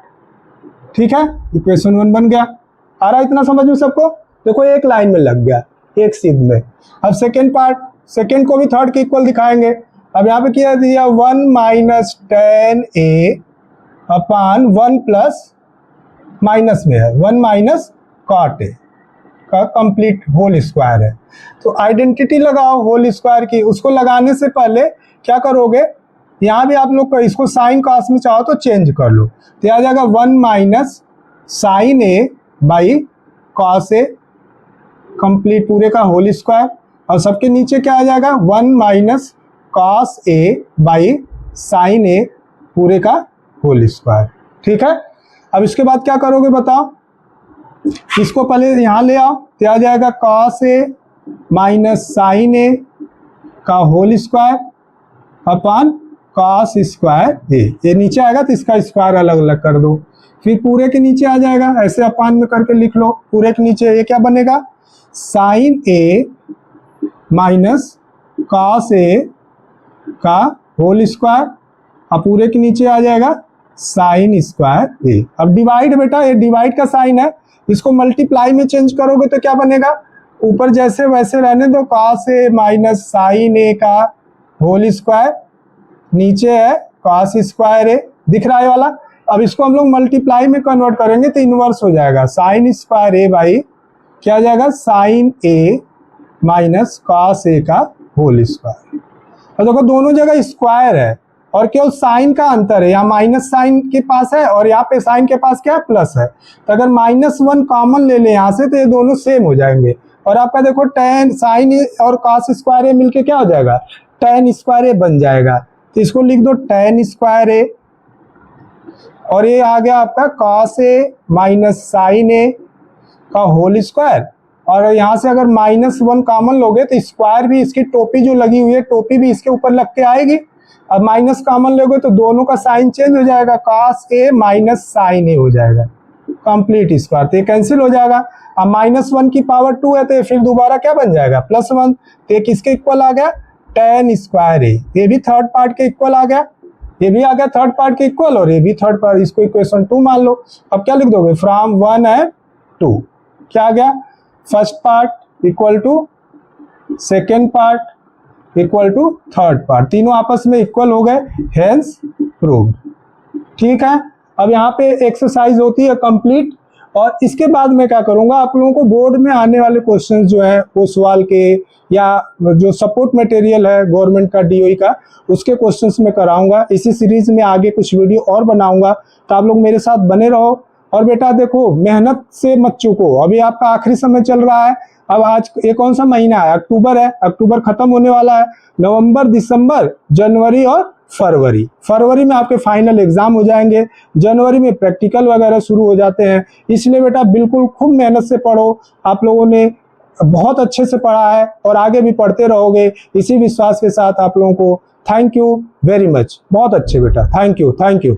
ठीक है, इक्वेशन 1 बन गया। आ रहा इतना समझ में सबको, देखो एक लाइन में लग गया, एक सीध में। अब सेकेंड पार्ट, सेकेंड को भी थर्ड के इक्वल दिखाएंगे। अब यहाँ पे क्या दिया, 1 माइनस tan ए अपान 1 प्लस माइनस में है 1 माइनस cot ए का कंप्लीट होल स्क्वायर है। तो आइडेंटिटी लगाओ होल स्क्वायर की, उसको लगाने से पहले क्या करोगे, यहाँ भी आप लोग इसको साइन cos में चाहो तो चेंज कर लो, तो आ जाएगा 1 minus sine A by cos A complete पूरे का होल स्क्वायर, और सबके नीचे क्या आ जाएगा 1 minus cos a by sine a पूरे का होल स्क्वायर। ठीक है, अब इसके बाद क्या करोगे बताओ, इसको पहले यहाँ ले आओ, तो आ जाएगा cos a minus sine a का whole square upon cos square ए, ये नीचे आएगा तो इसका स्क्वायर अलग अलग कर दो, फिर पूरे के नीचे आ जाएगा, ऐसे अपान में करके लिख लो, पूरे के नीचे ये क्या बनेगा साइन ए माइनस cos ए का होल स्क्वायर, अब पूरे के नीचे आ जाएगा साइन स्क्वायर ए। अब डिवाइड बेटा, ये डिवाइड का साइन है, इसको मल्टीप्लाई में चेंज करोगे तो क्या बनेगा, ऊपर जैसे वैसे रहने दो, cos a minus sine a का होल स्क्वायर, नीचे है cos स्क्वायर ए, दिख रहा है वाला। अब इसको हम लोग मल्टीप्लाई में कन्वर्ट करेंगे तो इनवर्स हो जाएगा, साइन स्क्वायर ए बाई क्या आ जाएगा साइन ए माइनस cos ए का होल स्क्वायर। और देखो दोनों जगह स्क्वायर है और केवल साइन का अंतर है, यहाँ माइनस साइन के पास है और यहाँ पे साइन के पास क्या है प्लस है, तो अगर -1 कॉमन ले ले यहाँ से तो ये दोनों सेम हो जाएंगे। और आपका देखो tan साइन और cos स्क्वायर ए मिलके क्या हो जाएगा tan स्क्वायर ए बन जाएगा, तो इसको लिख दो tan स्क्वायर ए, और ये आ गया आपका cos a minus sine a का होल स्क्वायर, और यहाँ से अगर -1 कॉमन लोगे तो स्क्वायर भी, इसकी टोपी जो लगी हुई है टोपी भी इसके ऊपर लग के आएगी। अब माइनस कॉमन लोगे तो दोनों का साइन चेंज हो जाएगा, cos ए माइनस साइन ए हो जाएगा, कंप्लीट स्क्वायर, तो ये कैंसिल हो जाएगा। अब -1 की पावर 2 है तो ये फिर दोबारा क्या बन जाएगा +1, तो ये किसके इक्वल आ गया tan स्क्वायर ए, ये भी थर्ड पार्ट के इक्वल आ गया, ये भी आ गया थर्ड पार्ट के इक्वल और ये भी थर्ड पार्ट, इसको इक्वेशन 2 मान लो। अब क्या लिख दोगे फ्रॉम 1 एंड 2, क्या आ गया first part equal to second part equal to third part, तीनों आपस में इक्वल हो गए, हेंस प्रूव्ड। ठीक है, अब यहाँ पे एक्सरसाइज होती है कंप्लीट, और इसके बाद मैं क्या करूँगा, आप लोगों को बोर्ड में आने वाले क्वेश्चन जो है ओसवाल के या जो सपोर्ट मटेरियल है गवर्नमेंट का डीओई का, उसके क्वेश्चंस में कराऊंगा। इसी सीरीज में आगे कुछ वीडियो और बनाऊंगा, तो आप लोग मेरे साथ बने रहो। और बेटा देखो मेहनत से मत चूको, अभी आपका आखिरी समय चल रहा है। अब आज ये कौन सा महीना है, अक्टूबर है, अक्टूबर खत्म होने वाला है, नवंबर, दिसंबर, जनवरी और फरवरी में आपके फाइनल एग्जाम हो जाएंगे, जनवरी में प्रैक्टिकल वगैरह शुरू हो जाते हैं। इसलिए बेटा बिल्कुल खूब मेहनत से पढ़ो, आप लोगों ने बहुत अच्छे से पढ़ा है और आगे भी पढ़ते रहोगे, इसी विश्वास के साथ आप लोगों को थैंक यू वेरी मच, बहुत अच्छे बेटा, थैंक यू।